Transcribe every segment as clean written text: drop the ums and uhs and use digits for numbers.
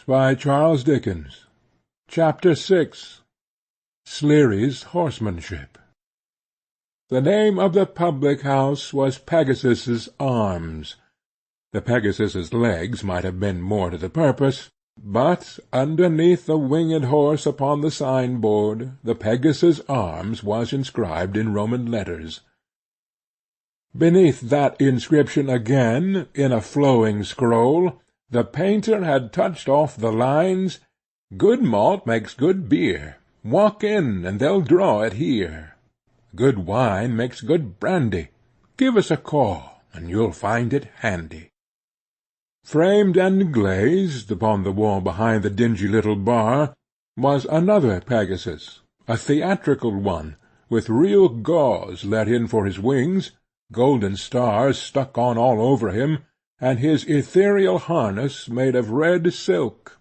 by Charles Dickens. Chapter 6. Sleary's Horsemanship. The name of the public-house was Pegasus Arms. The Pegasus's legs might have been more to the purpose, but underneath the winged horse upon the signboard, the Pegasus Arms was inscribed in Roman letters. Beneath that inscription again, in a flowing scroll, the painter had touched off the lines, "Good malt makes good beer. Walk in, and they'll draw it here. Good wine makes good brandy. Give us a call, and you'll find it handy." Framed and glazed, upon the wall behind the dingy little bar, was another Pegasus, a theatrical one, with real gauze let in for his wings, golden stars stuck on all over him, and his ethereal harness made of red silk.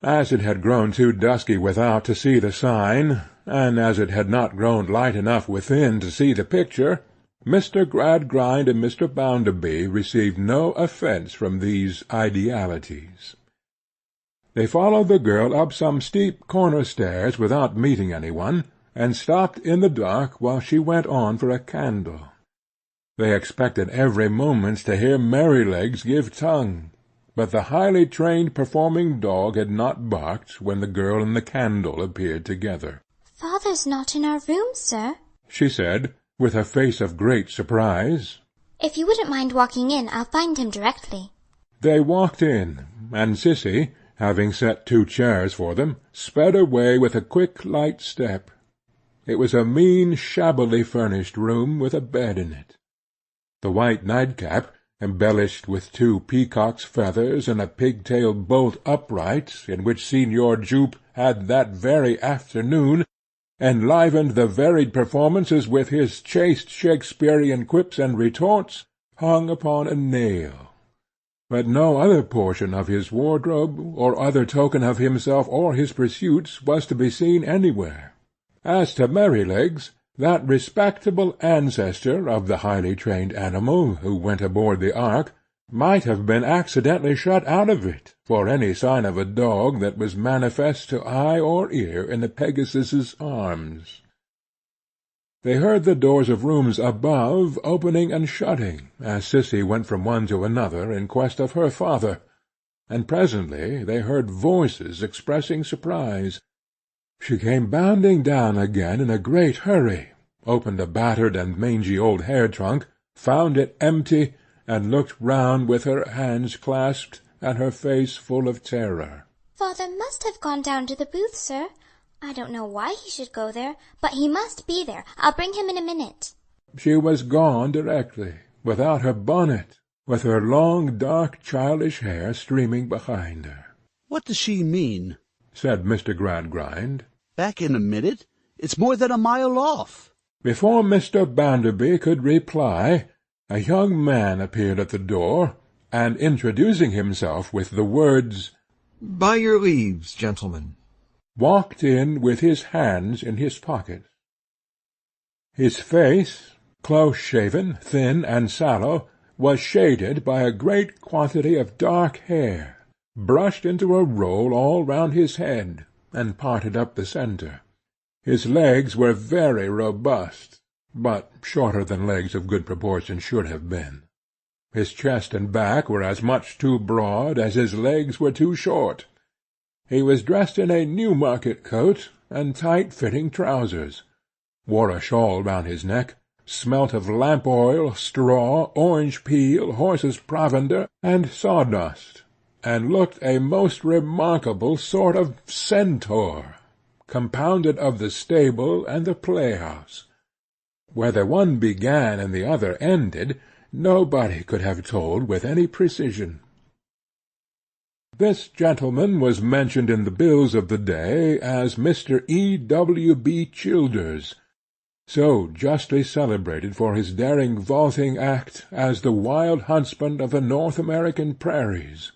As it had grown too dusky without to see the sign, and as it had not grown light enough within to see the picture, Mr. Gradgrind and Mr. Bounderby received no offence from these idealities. They followed the girl up some steep corner-stairs without meeting any one, and stopped in the dark while she went on for a candle. They expected every moment to hear Merrylegs give tongue, but the highly trained performing dog had not barked when the girl and the candle appeared together. "Father's not in our room, sir," she said, with a face of great surprise. "If you wouldn't mind walking in, I'll find him directly." They walked in, and Sissy, having set 2 chairs for them, sped away with a quick light step. It was a mean shabbily furnished room with a bed in it. The white nightcap, embellished with 2 peacock's feathers and a pigtail bolt upright, in which Signor Joop had that very afternoon enlivened the varied performances with his chaste Shakespearian quips and retorts, hung upon a nail. But no other portion of his wardrobe, or other token of himself or his pursuits, was to be seen anywhere. As to Merrylegs, that respectable ancestor of the highly trained animal who went aboard the ark, might have been accidentally shut out of it, for any sign of a dog that was manifest to eye or ear in the Pegasus's arms. They heard the doors of rooms above opening and shutting, as Sissy went from one to another in quest of her father, and presently they heard voices expressing surprise. She came bounding down again in a great hurry, opened a battered and mangy old hair-trunk, found it empty, and looked round with her hands clasped, and her face full of terror. "Father must have gone down to the booth, sir. I don't know why he should go there, but he must be there. I'll bring him in a minute." She was gone directly, without her bonnet, with her long dark childish hair streaming behind her. "What does she mean?" said Mr. Gradgrind. "Back in a minute? It's more than a mile off." Before Mr. Bounderby could reply, a young man appeared at the door, and introducing himself with the words, "By your leaves, gentlemen," walked in with his hands in his pockets. His face, close-shaven, thin, and sallow, was shaded by a great quantity of dark hair, brushed into a roll all round his head, and parted up the centre. His legs were very robust, but shorter than legs of good proportion should have been. His chest and back were as much too broad as his legs were too short. He was dressed in a Newmarket coat and tight-fitting trousers, wore a shawl round his neck, smelt of lamp-oil, straw, orange peel, horse's provender, and sawdust, and looked a most remarkable sort of centaur, compounded of the stable and the playhouse. Where the one began and the other ended, nobody could have told with any precision. This gentleman was mentioned in the bills of the day as Mr. E.W.B. Childers, so justly celebrated for his daring vaulting act as the wild huntsman of the North American prairies,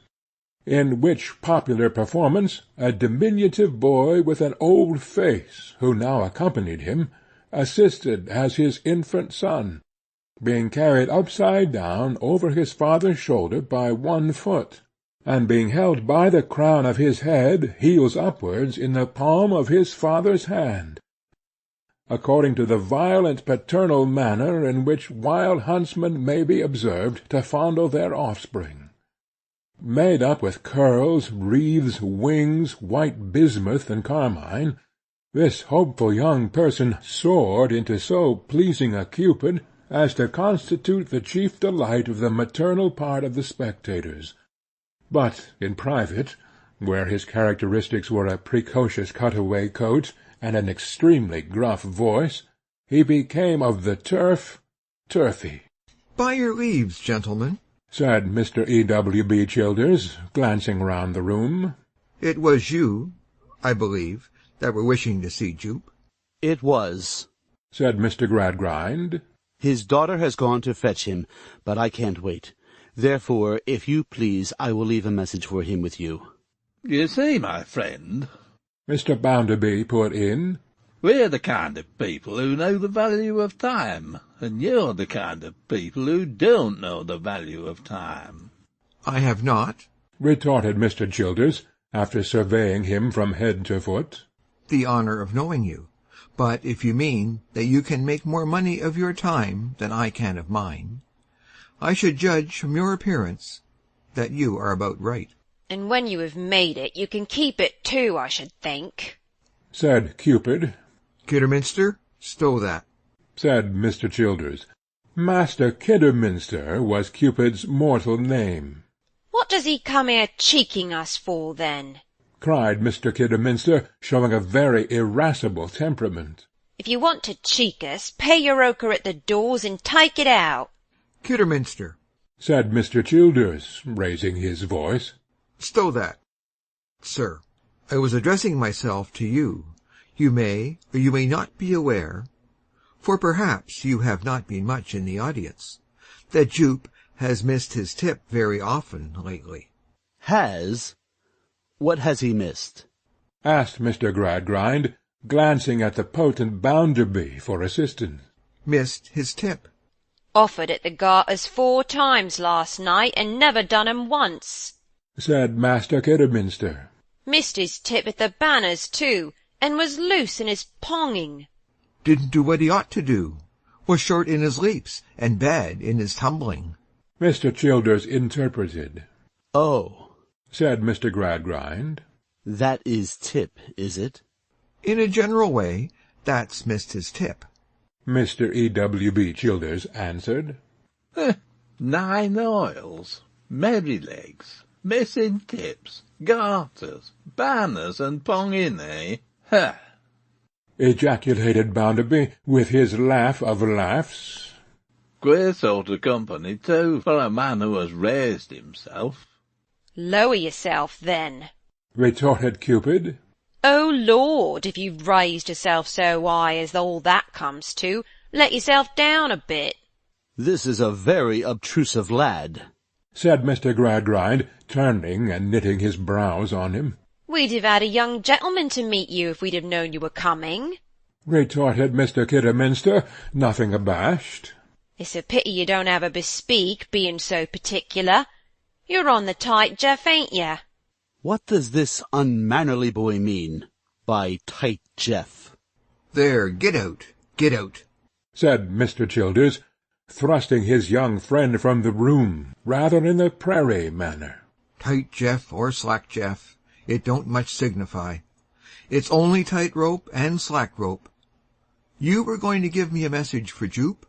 in which popular performance a diminutive boy with an old face, who now accompanied him, assisted as his infant son, being carried upside down over his father's shoulder by one foot, and being held by the crown of his head, heels upwards, in the palm of his father's hand, according to the violent paternal manner in which wild huntsmen may be observed to fondle their offspring. Made up with curls, wreaths, wings, white bismuth, and carmine, this hopeful young person soared into so pleasing a Cupid as to constitute the chief delight of the maternal part of the spectators. But in private, where his characteristics were a precocious cut-away coat and an extremely gruff voice, he became of the turfy. By your leaves, gentlemen, said Mr. E.W.B. Childers, glancing round the room. It was you, I believe, that were wishing to see Joop. It was, said Mr. Gradgrind. His daughter has gone to fetch him, but I can't wait. Therefore, if you please, I will leave a message for him with you. You see, my friend, Mr. Bounderby put in, we're the kind of people who know the value of time, and you're the kind of people who don't know the value of time. I have not, retorted Mr. Childers, after surveying him from head to foot, the honour of knowing you. But if you mean that you can make more money of your time than I can of mine, I should judge from your appearance that you are about right. And when you have made it, you can keep it too, I should think, said Cupid. Kidderminster, stow that, said Mr. Childers. Master Kidderminster was Cupid's mortal name. What does he come here cheeking us for, then? cried Mr. Kidderminster, showing a very irascible temperament. If you want to cheek us, pay your ochre at the doors and take it out. Kidderminster, said Mr. Childers, raising his voice. Stow that. Sir, I was addressing myself to you. You may or you may not be aware, for perhaps you have not been much in the audience, that Joop has missed his tip very often lately. Has? What has he missed? asked Mr. Gradgrind, glancing at the potent Bounderby for assistance. Missed his tip. Offered at the garters 4 times last night, and never done 'em once, said Master Kidderminster. Missed his tip at the banners, too, and was loose in his ponging. Didn't do what he ought to do. Was short in his leaps, and bad in his tumbling. Mr. Childers interpreted. Oh, said Mr. Gradgrind. that is tip, is it? In a general way, that's missed his tip. Mr. E.W.B. Childers answered. 9 oils, Merrylegs, missing tips, garters, banners, and ponging, eh? Ha! ejaculated Bounderby, with his laugh of laughs. Queer sort of company, too, for a man who has raised himself. Lower yourself, then. retorted Cupid. Oh, Lord, if you've raised yourself so high as all that comes to, let yourself down a bit. This is a very obtrusive lad, said Mr. Gradgrind, turning and knitting his brows on him. We'd have had a young gentleman to meet you if we'd have known you were coming, retorted Mr. Kidderminster, nothing abashed. It's a pity you don't have a bespeak, being so particular. You're on the tight, Jeff, ain't you? What does this unmannerly boy mean by tight Jeff? There, get out, said Mr. Childers, thrusting his young friend from the room, rather in the prairie manner. Tight Jeff or slack Jeff, it don't much signify. It's only tight rope and slack rope. You were going to give me a message for Joop?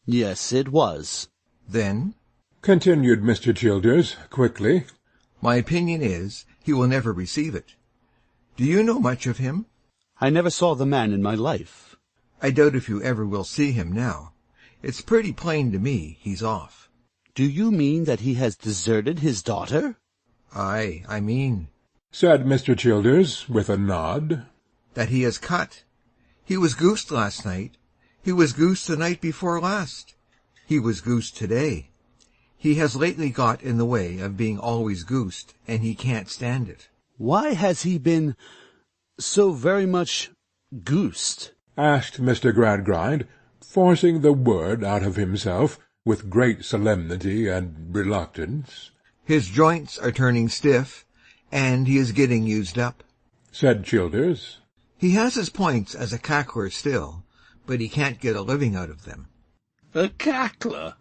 Yes, it was. Then, continued Mr. Childers, quickly, my opinion is he will never receive it. Do you know much of him? I never saw the man in my life. I doubt if you ever will see him now. It's pretty plain to me he's off. Do you mean that he has deserted his daughter? Aye, I mean, said Mr. Childers, with a nod, that he has cut. He was goosed last night. He was goosed the night before last. He was goosed today. He has lately got in the way of being always goosed, and he can't stand it. Why has he been so very much goosed? asked Mr. Gradgrind, forcing the word out of himself with great solemnity and reluctance. His joints are turning stiff, and he is getting used up, said Childers. He has his points as a cackler still, but he can't get a living out of them. A cackler?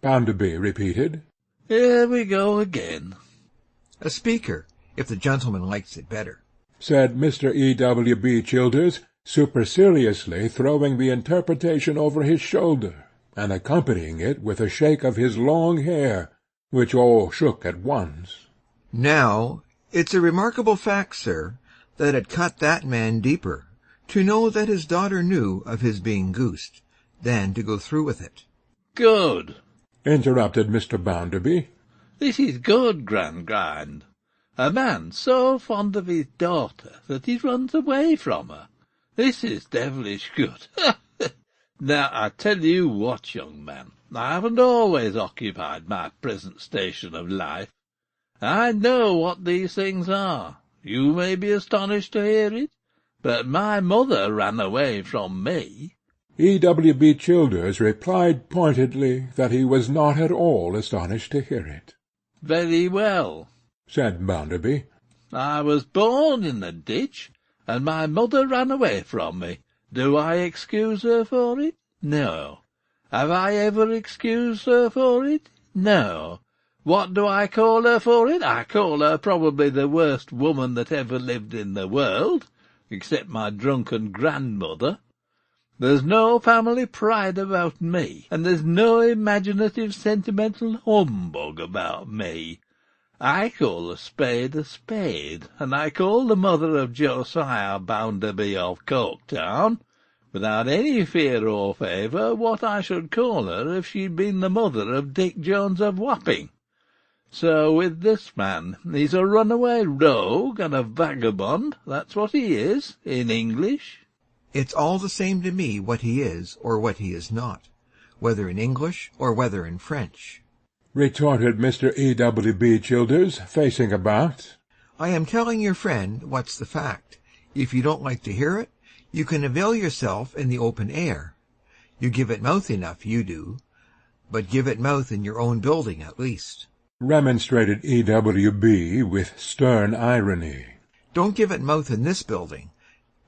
Bounderby repeated. Here we go again. A speaker, if the gentleman likes it better, said Mr. E.W.B. Childers, superciliously throwing the interpretation over his shoulder, and accompanying it with a shake of his long hair, which all shook at once. Now, it's a remarkable fact, sir, that it cut that man deeper to know that his daughter knew of his being goosed, than to go through with it. Good, interrupted Mr. Bounderby. This is good, Gradgrind. A man so fond of his daughter that he runs away from her. This is devilish good. Now, I tell you what, young man, I haven't always occupied my present station of life. I know what these things are. You may be astonished to hear it, but my mother ran away from me. E.W.B. Childers replied pointedly that he was not at all astonished to hear it. Very well, said Bounderby. I was born in the ditch, and my mother ran away from me. Do I excuse her for it? No. Have I ever excused her for it? No. What do I call her for it? I call her probably the worst woman that ever lived in the world, except my drunken grandmother. There's no family pride about me, and there's no imaginative sentimental humbug about me. I call a spade, and I call the mother of Josiah Bounderby of Coketown, without any fear or favour, what I should call her if she'd been the mother of Dick Jones of Wapping. So with this man, he's a runaway rogue and a vagabond, that's what he is, in English. It's all the same to me what he is or what he is not, whether in English or whether in French, retorted Mr. E.W.B. Childers, facing about. I am telling your friend what's the fact. If you don't like to hear it, you can avail yourself in the open air. You give it mouth enough, you do, but give it mouth in your own building at least, remonstrated E.W.B. with stern irony. Don't give it mouth in this building,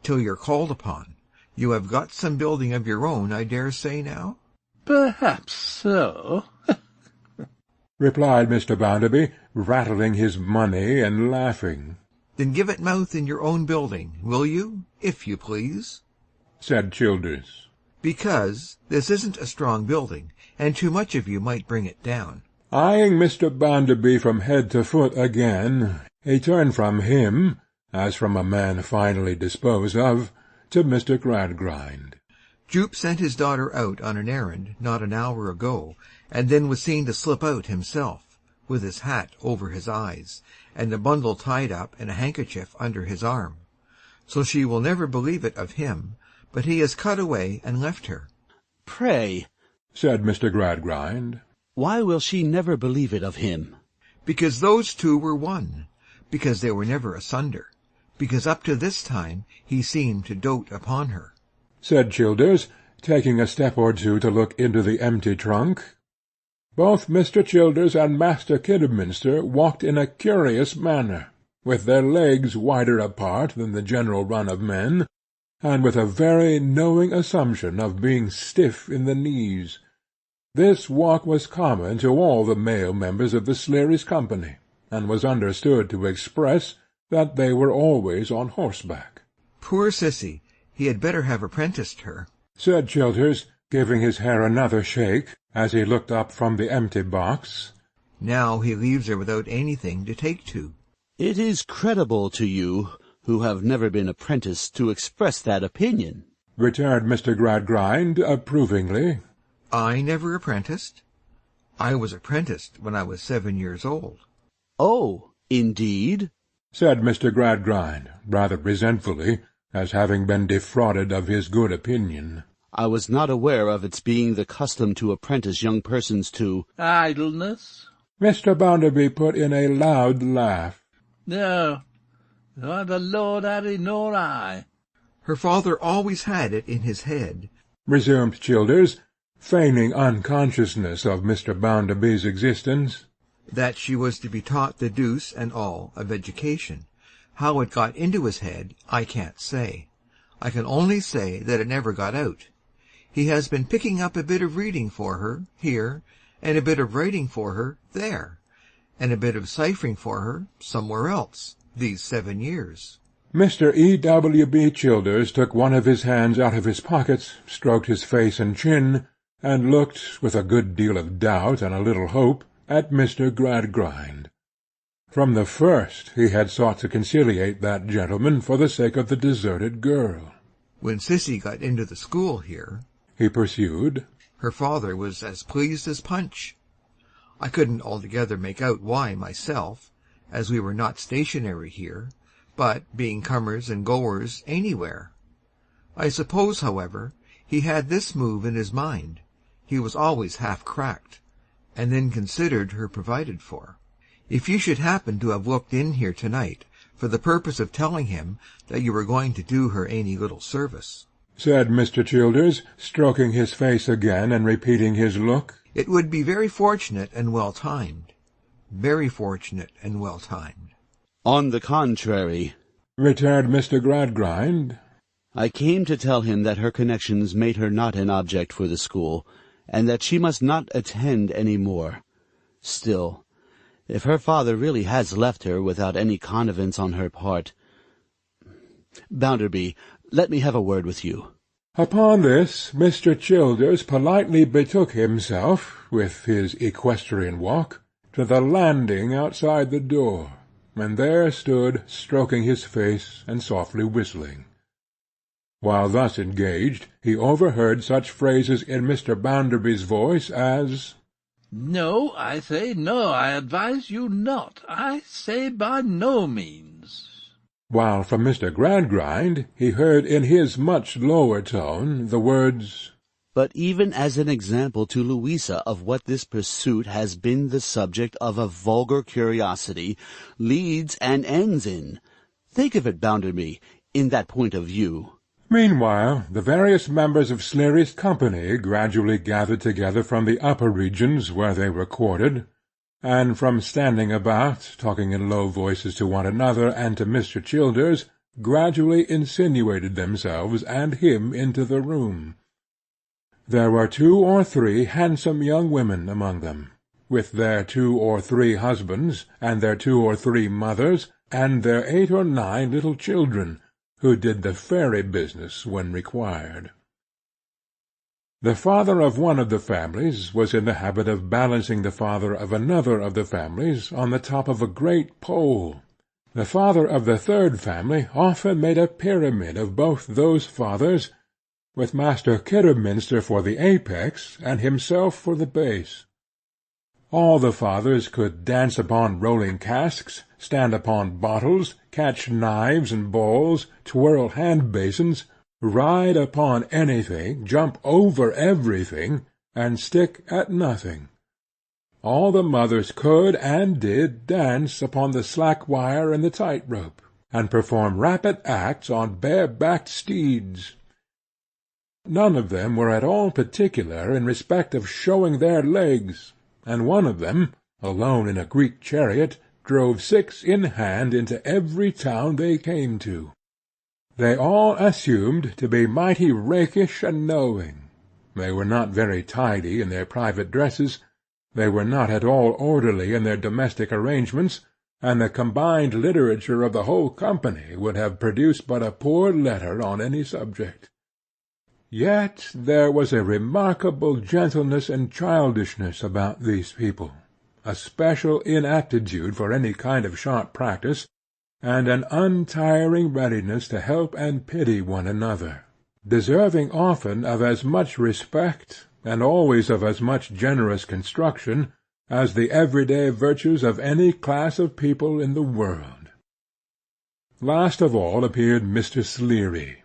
till you're called upon. You have got some building of your own, I dare say, now? Perhaps so, replied Mr. Bounderby, rattling his money and laughing. Then give it mouth in your own building, will you, if you please? said Childers. Because this isn't a strong building, and too much of you might bring it down. Eyeing Mr. Bounderby from head to foot again, he turned from him, as from a man finally disposed of, to Mr. Gradgrind. Joop sent his daughter out on an errand not an hour ago, and then was seen to slip out himself, with his hat over his eyes, and a bundle tied up in a handkerchief under his arm. So she will never believe it of him, but he has cut away and left her. Pray, said Mr. Gradgrind, why will she never believe it of him? Because those two were one, because they were never asunder, because up to this time he seemed to dote upon her, said Childers, taking a step or two to look into the empty trunk. Both Mr. Childers and Master Kidderminster walked in a curious manner, with their legs wider apart than the general run of men, and with a very knowing assumption of being stiff in the knees. This walk was common to all the male members of the Sleary's company, and was understood to express that they were always on horseback. Poor Sissy, he had better have apprenticed her, said Childers, giving his hair another shake, as he looked up from the empty box. Now he leaves her without anything to take to. It is credible to you, who have never been apprenticed, to express that opinion, returned Mr. Gradgrind approvingly. I never apprenticed. I was apprenticed when I was 7 years old. Oh, indeed? said Mr. Gradgrind, rather resentfully, as having been defrauded of his good opinion. I was not aware of its being the custom to apprentice young persons to idleness. Mr. Bounderby put in a loud laugh. No, neither Lord Harry nor I. Her father always had it in his head, resumed Childers, feigning unconsciousness of Mr. Bounderby's existence, that she was to be taught the deuce and all of education. How it got into his head, I can't say. I can only say that it never got out. He has been picking up a bit of reading for her, here, and a bit of writing for her, there, and a bit of ciphering for her, somewhere else, these 7 years. Mr. E.W.B. Childers took one of his hands out of his pockets, stroked his face and chin, and looked, with a good deal of doubt and a little hope, at Mr. Gradgrind. From the first he had sought to conciliate that gentleman for the sake of the deserted girl. When Sissy got into the school here, he pursued, her father was as pleased as Punch. I couldn't altogether make out why myself, as we were not stationary here, but being comers and goers anywhere. I suppose, however, he had this move in his mind. He was always half cracked, and then considered her provided for. If you should happen to have looked in here tonight for the purpose of telling him that you were going to do her any little service, said Mr. Childers, stroking his face again and repeating his look, it would be very fortunate and well-timed. Very fortunate and well-timed. On the contrary, returned Mr. Gradgrind, I came to tell him that her connections made her not an object for the school, and that she must not attend any more. Still, if her father really has left her without any connivance on her part— Bounderby, let me have a word with you. Upon this, Mr. Childers politely betook himself, with his equestrian walk, to the landing outside the door, and there stood stroking his face and softly whistling. While thus engaged, he overheard such phrases in Mr. Bounderby's voice as, "No, I say no, I advise you not. I say by no means." While from Mr. Gradgrind he heard in his much lower tone the words, But even as an example to Louisa of what this pursuit has been the subject of a vulgar curiosity leads and ends in. Think of it, Bounderby, in that point of view. Meanwhile, the various members of Sleary's company gradually gathered together from the upper regions where they were quartered, and from standing about, talking in low voices to one another and to Mr. Childers, gradually insinuated themselves and him into the room. There were 2 or 3 handsome young women among them, with their 2 or 3 husbands, and their 2 or 3 mothers, and their 8 or 9 little children, who did the fairy business when required. The father of one of the families was in the habit of balancing the father of another of the families on the top of a great pole. The father of the third family often made a pyramid of both those fathers, with Master Kidderminster for the apex, and himself for the base. All the fathers could dance upon rolling casks, stand upon bottles, catch knives and balls, twirl hand-basins, ride upon anything, jump over everything, and stick at nothing. All the mothers could and did dance upon the slack wire and the tight-rope, and perform rapid acts on bare-backed steeds. None of them were at all particular in respect of showing their legs, and one of them, alone in a Greek chariot, drove 6 in hand into every town they came to. They all assumed to be mighty rakish and knowing. They were not very tidy in their private dresses, they were not at all orderly in their domestic arrangements, and the combined literature of the whole company would have produced but a poor letter on any subject. Yet there was a remarkable gentleness and childishness about these people, a special inaptitude for any kind of sharp practice, and an untiring readiness to help and pity one another, deserving often of as much respect, and always of as much generous construction, as the everyday virtues of any class of people in the world. Last of all appeared Mr. Sleary,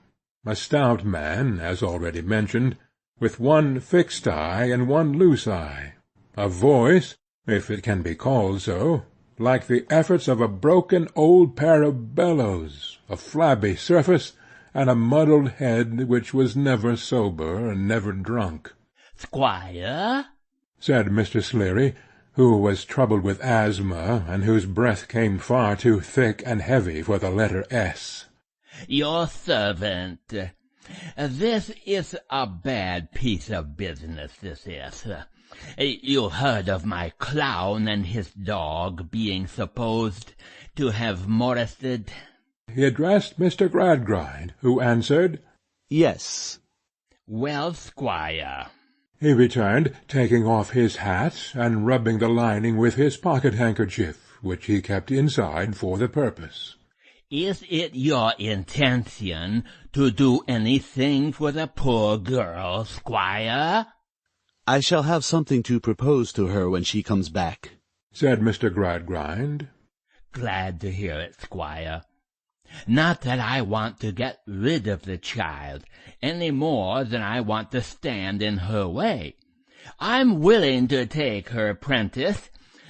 a stout man, as already mentioned, with one fixed eye and one loose eye, a voice, if it can be called so, like the efforts of a broken old pair of bellows, a flabby surface, and a muddled head which was never sober and never drunk. "Squire," said Mr. Sleary, who was troubled with asthma, and whose breath came far too thick and heavy for the letter S. "Your servant. This is a bad piece of business, this is. You heard of my clown and his dog being supposed to have molested?" He addressed Mr. Gradgrind, who answered, "Yes." "Well, squire," he returned, taking off his hat, and rubbing the lining with his pocket-handkerchief, which he kept inside for the purpose, "is it your intention to do anything for the poor girl, squire?" "I shall have something to propose to her when she comes back," said Mr. Gradgrind. "Glad to hear it, squire. Not that I want to get rid of the child, any more than I want to stand in her way. I'm willing to take her 'prentice,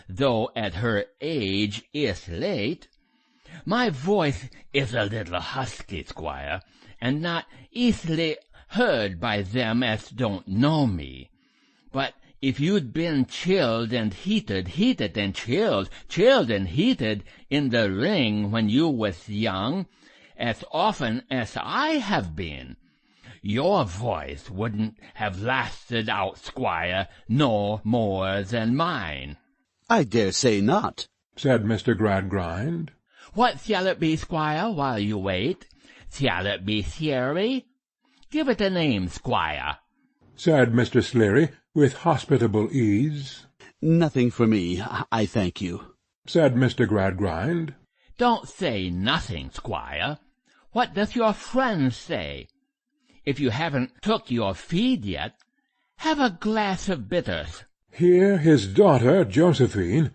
though at her age is late. My voice is a little husky, squire, and not easily heard by them as don't know me. But if you'd been chilled and heated and chilled and heated in the ring when you was young, as often as I have been, your voice wouldn't have lasted out, squire, no more than mine." "I dare say not," said Mr. Gradgrind. "What shall it be, squire, while you wait? Shall it be Sleary? Give it a name, squire," said Mr. Sleary, with hospitable ease. "Nothing for me, I thank you," said Mr. Gradgrind. "Don't say nothing, squire. What does your friend say? If you haven't took your feed yet, have a glass of bitters." Here his daughter Josephine,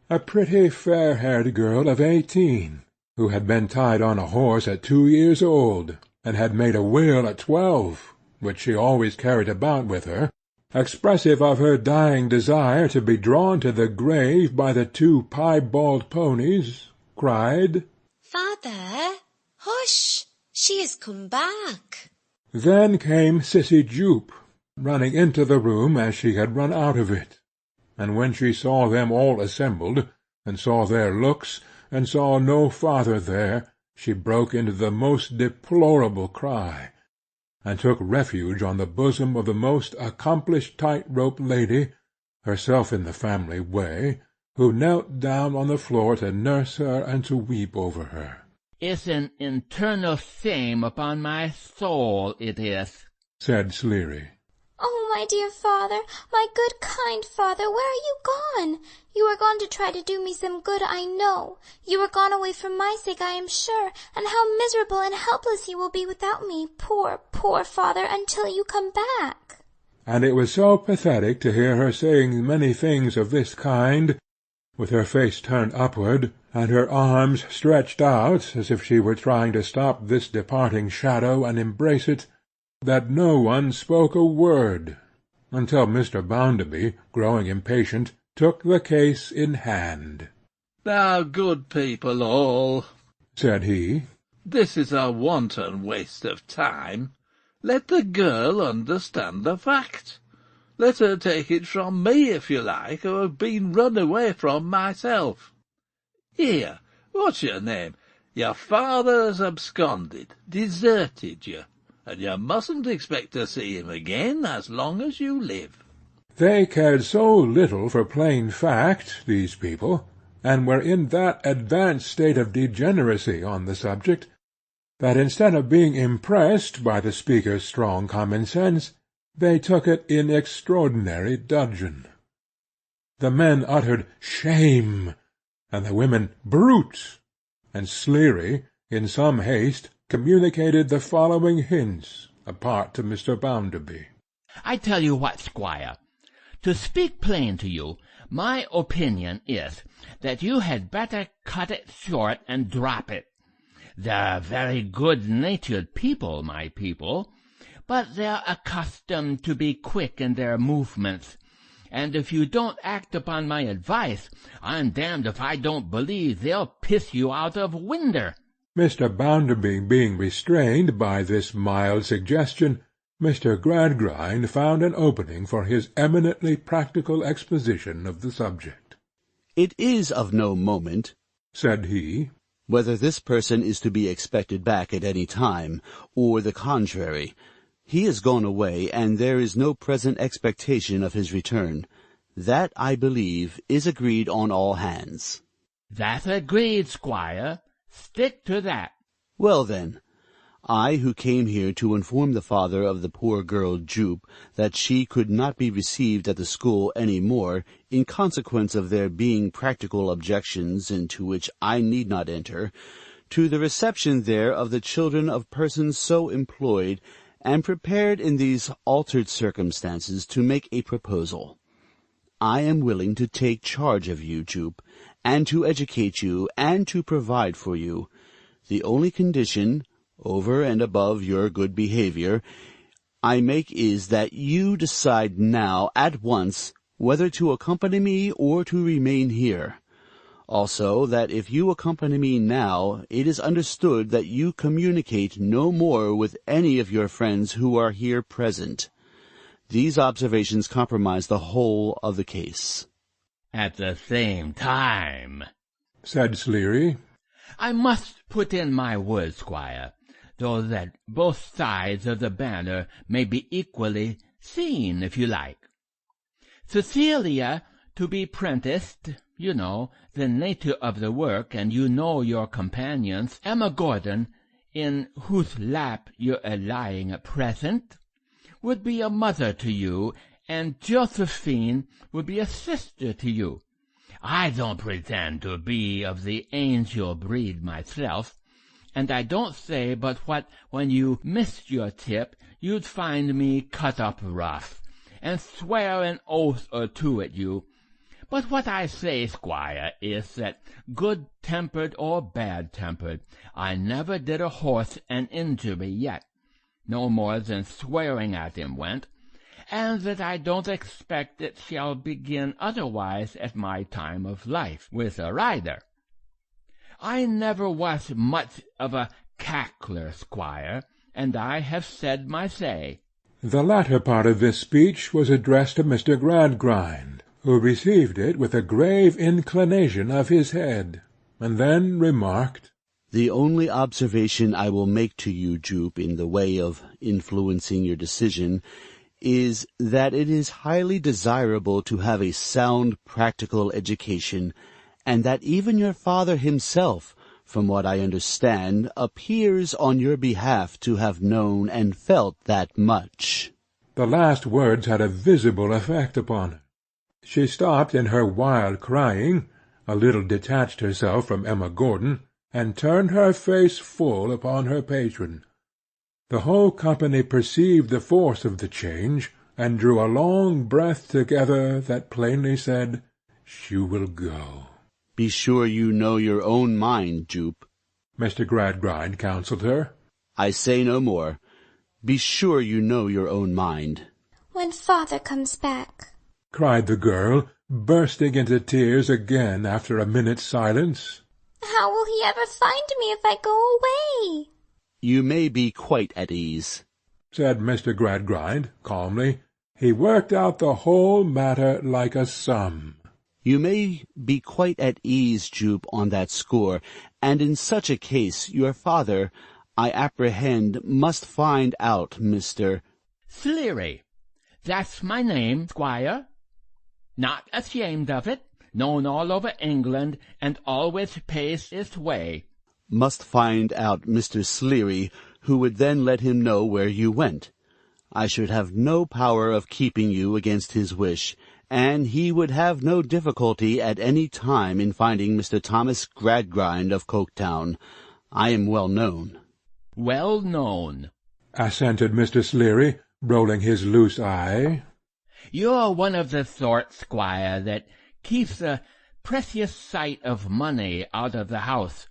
a pretty fair-haired girl of 18, who had been tied on a horse at 2 years old, and had made a will at 12, which she always carried about with her, expressive of her dying desire to be drawn to the grave by the 2 piebald ponies, cried, "Father, hush! She has come back." Then came Sissy Jupe, running into the room as she had run out of it, and when she saw them all assembled, and saw their looks, and saw no father there, she broke into the most deplorable cry, and took refuge on the bosom of the most accomplished tight-rope lady, herself in the family way, who knelt down on the floor to nurse her and to weep over her. "It's an internal shame upon my soul, it is," said Sleary. "Oh, my dear father, my good, kind father, where are you gone? You are gone to try to do me some good, I know. You are gone away for my sake, I am sure, and how miserable and helpless you will be without me, poor, poor father, until you come back." And it was so pathetic to hear her saying many things of this kind, with her face turned upward, and her arms stretched out, as if she were trying to stop this departing shadow and embrace it, that no one spoke a word, until Mr. Bounderby, growing impatient, took the case in hand. "Now, good people all," said he, "this is a wanton waste of time. Let the girl understand the fact. Let her take it from me, if you like, who have been run away from myself. Here, what's your name? Your father has absconded, deserted you, and you mustn't expect to see him again as long as you live." They cared so little for plain fact, these people, and were in that advanced state of degeneracy on the subject, that instead of being impressed by the speaker's strong common sense, they took it in extraordinary dudgeon. The men uttered "Shame!" and the women "Brute!" and Sleary, in some haste, communicated the following hints, apart to Mr. Bounderby. "I tell you what, squire, to speak plain to you, my opinion is that you had better cut it short and drop it. They're very good-natured people, my people, but they're accustomed to be quick in their movements, and if you don't act upon my advice, I'm damned if I don't believe they'll piss you out of winder." Mr. Bounderby being restrained by this mild suggestion, Mr. Gradgrind found an opening for his eminently practical exposition of the subject. "It is of no moment," said he, "whether this person is to be expected back at any time, or the contrary. He is gone away, and there is no present expectation of his return. That, I believe, is agreed on all hands." "That's agreed, Squire. Stick to that." "Well, then, I, who came here to inform the father of the poor girl Joop that she could not be received at the school any more, in consequence of there being practical objections into which I need not enter, to the reception there of the children of persons so employed, am prepared in these altered circumstances to make a proposal. I am willing to take charge of you, Joop, and to educate you, and to provide for you. The only condition, over and above your good behavior, I make is that you decide now, at once, whether to accompany me or to remain here. Also, that if you accompany me now, it is understood that you communicate no more with any of your friends who are here present. These observations compromise the whole of the case." "At the same time," said Sleary, "I must put in my word, Squire, though that both sides of the banner may be equally seen, if you like. Cecilia to be prenticed, you know, the nature of the work, and you know your companions, Emma Gordon, in whose lap you're lying at present, would be a mother to you, and Josephine would be a sister to you. I don't pretend to be of the angel breed myself, and I don't say but what when you missed your tip you'd find me cut up rough, and swear an oath or two at you. But what I say, Squire, is that, good-tempered or bad-tempered, I never did a horse an injury yet, no more than swearing at him went, and that I don't expect it shall begin otherwise at my time of life with a rider. I never was much of a cackler, Squire, and I have said my say." The latter part of this speech was addressed to Mr. Gradgrind, who received it with a grave inclination of his head, and then remarked, "The only observation I will make to you, Joop, in the way of influencing your decision, is that it is highly desirable to have a sound practical education, and that even your father himself, from what I understand, appears on your behalf to have known and felt that much." The last words had a visible effect upon her. She stopped in her wild crying, a little detached herself from Emma Gordon, and turned her face full upon her patron. The whole company perceived the force of the change, and drew a long breath together that plainly said, "She will go." "Be sure you know your own mind, Joop," Mr. Gradgrind counselled her. "I say no more. Be sure you know your own mind." "When father comes back," cried the girl, bursting into tears again after a minute's silence. "how will he ever find me if I go away?" "You may be quite at ease," said Mr. Gradgrind, calmly. He worked out the whole matter like a sum. "You may be quite at ease, Joop, on that score, and in such a case your father, I apprehend, must find out Mr. "Sleary. That's my name, Squire. Not ashamed of it, known all over England, and always pays its way." "Must find out Mr. Sleary, who would then let him know where you went. I should have no power of keeping you against his wish, and he would have no difficulty at any time in finding Mr. Thomas Gradgrind of Coketown. I am well known." "Well known," assented Mr. Sleary, rolling his loose eye. "You're one of the sort, Squire, that keeps a precious sight of money out of the house,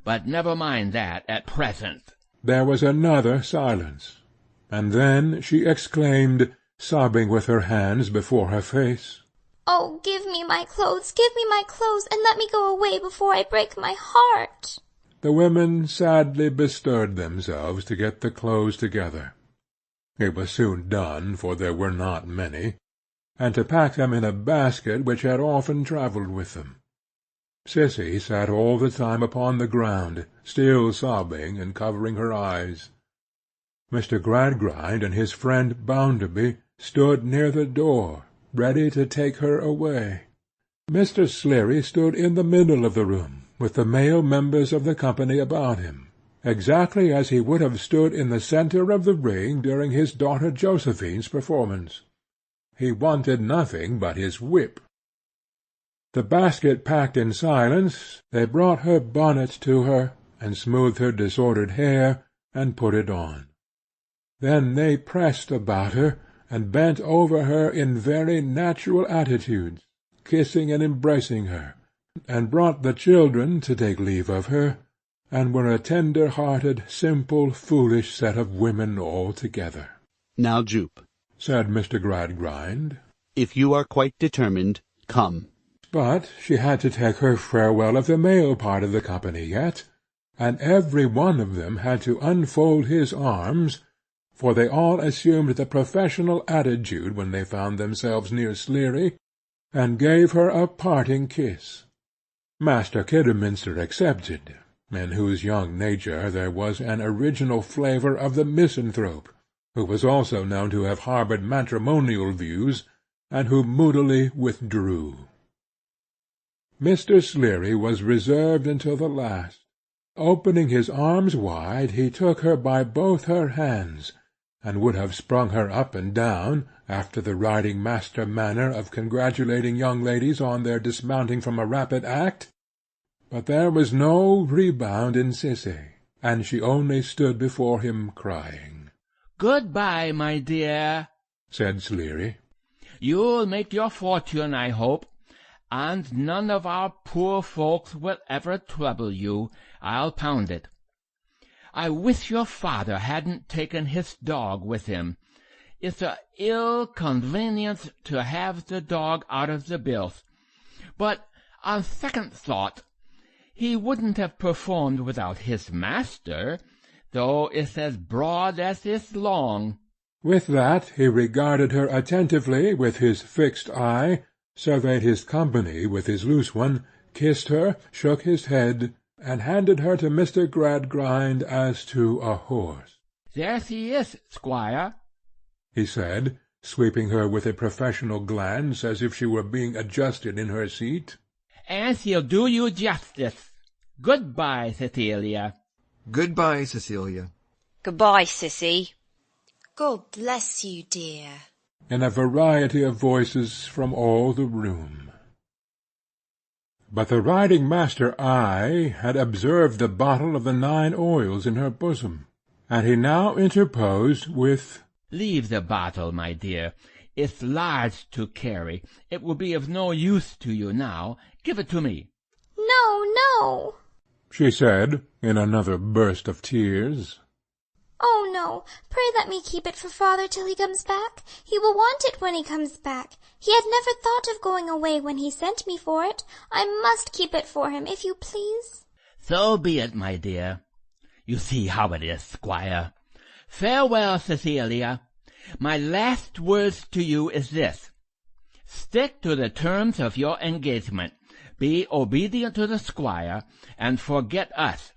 but never mind that at present." There was another silence, and then she exclaimed, sobbing with her hands before her face, "Oh, give me my clothes, and let me go away before I break my heart." The women sadly bestirred themselves to get the clothes together. It was soon done, for there were not many, and to pack them in a basket which had often travelled with them. Sissy sat all the time upon the ground, still sobbing and covering her eyes. Mr. Gradgrind and his friend Bounderby stood near the door, ready to take her away. Mr. Sleary stood in the middle of the room, with the male members of the company about him, exactly as he would have stood in the centre of the ring during his daughter Josephine's performance. He wanted nothing but his whip. The basket packed in silence, they brought her bonnet to her, and smoothed her disordered hair, and put it on. Then they pressed about her, and bent over her in very natural attitudes, kissing and embracing her, and brought the children to take leave of her, and were a tender-hearted, simple, foolish set of women altogether. "Now, Jupe," said Mr. Gradgrind, "if you are quite determined, come." But she had to take her farewell of the male part of the company yet, and every one of them had to unfold his arms, for they all assumed the professional attitude when they found themselves near Sleary, and gave her a parting kiss. Master Kidderminster excepted, in whose young nature there was an original flavour of the misanthrope, who was also known to have harboured matrimonial views, and who moodily withdrew. Mr. Sleary was reserved until the last. Opening his arms wide, he took her by both her hands, and would have sprung her up and down, after the riding-master manner of congratulating young ladies on their dismounting from a rapid act, but there was no rebound in Sissy, and she only stood before him crying. "Good-bye, my dear," said Sleary. "You'll make your fortune, I hope, and none of our poor folks will ever trouble you, I'll pound it. I wish your father hadn't taken his dog with him. It's a ill convenience to have the dog out of the bilth, but on second thought, he wouldn't have performed without his master, though it's as broad as it's long." With that he regarded her attentively with his fixed eye, surveyed his company with his loose one, kissed her, shook his head, and handed her to Mr. Gradgrind as to a horse. "There she is, Squire," he said, sweeping her with a professional glance as if she were being adjusted in her seat. "and she'll do you justice. Good-bye, Cecilia." Good-bye, Cecilia. Goodbye, Sissy. God bless you, dear. In a variety of voices from all the room. But the riding-master eye had observed the bottle of the 9 oils in her bosom, and he now interposed with, "Leave the bottle, my dear. It's large to carry. It will be of no use to you now. Give it to me." No, no. she said, in another burst of tears. Oh, no, pray let me keep it for father till he comes back. He will want it when he comes back. He had never thought of going away when he sent me for it. I must keep it for him, if you please." "So be it, my dear. You see how it is, Squire. Farewell, Cecilia. My last words to you is this. Stick to the terms of your engagement. Be obedient to the Squire, and forget us.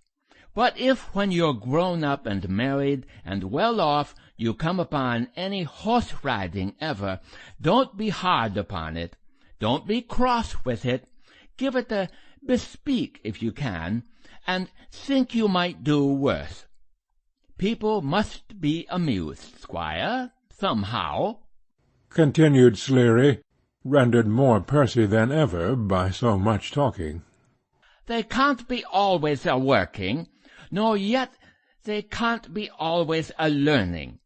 But if, when you're grown up and married and well off, you come upon any horse-riding ever, don't be hard upon it. Don't be cross with it. Give it a bespeak if you can, and think you might do worse. People must be amused, Squire, somehow," continued Sleary, rendered more pursy than ever by so much talking. "They can't be always a-working, nor yet they can't be always a-learning.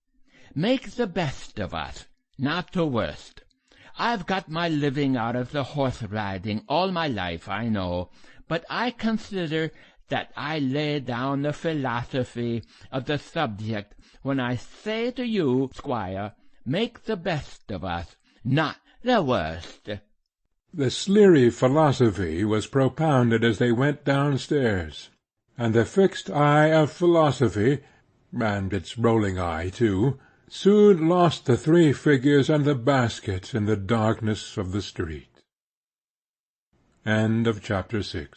Make the best of us, not the worst. I've got my living out of the horse-riding all my life, I know, but I consider that I lay down the philosophy of the subject when I say to you, Squire, make the best of us, not the worst." The Sleary philosophy was propounded as they went downstairs, and the fixed eye of philosophy, and its rolling eye too, soon lost the three figures and the basket in the darkness of the street. Chapter 7